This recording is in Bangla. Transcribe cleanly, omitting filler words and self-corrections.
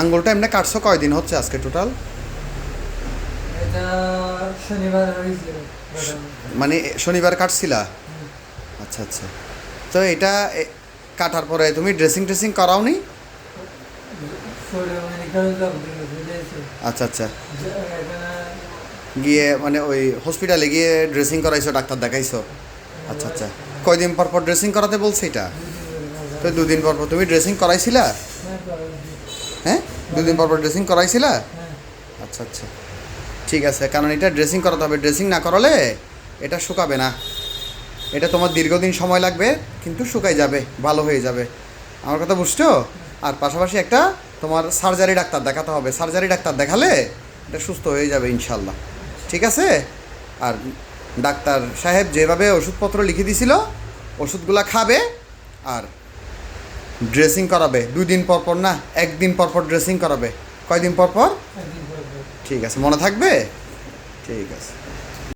আঙ্গুলটা এমনি কাটছো কয়দিন হচ্ছে আজকে টোটাল? এটা শনিবার হয়েছিল। মানে শনিবার কাটছিলা? আচ্ছা আচ্ছা। তো এটা কাটার পরে তুমি ড্রেসিং ট্রেসিং করাওনি? আচ্ছা আচ্ছা। গিয়ে মানে ওই হসপিটালে গিয়ে ড্রেসিং করাইছো, ডাক্তার দেখাইছো? আচ্ছা আচ্ছা। কয়দিন পর পর ড্রেসিং করাতে বলছে এটা? তো দুদিন পর পর তুমি ড্রেসিং করাইছিলা? হ্যাঁ, দুদিন পর পর ড্রেসিং করাইছিলা? আচ্ছা আচ্ছা, ঠিক আছে। কারণ এটা ড্রেসিং করাতে হবে, ড্রেসিং না করালে এটা শুকাবে না। এটা তোমার দীর্ঘদিন সময় লাগবে, কিন্তু শুকাই যাবে, ভালো হয়ে যাবে। আমার কথা বুঝছো? আর পাশাপাশি একটা তোমার সার্জারি ডাক্তার দেখাতে হবে, সার্জারি ডাক্তার দেখালে এটা সুস্থ হয়ে যাবে ইনশাল্লাহ। ঠিক আছে? আর ডাক্তার সাহেব যেভাবে ওষুধপত্র লিখে দিছিল ওষুধগুলা খাবে, আর ড্রেসিং করাবে 2 দিন পর পর, না 1 দিন পর পর ড্রেসিং করাবে। কয়দিন পর পর? ঠিক আছে, মনে থাকবে? ঠিক আছে।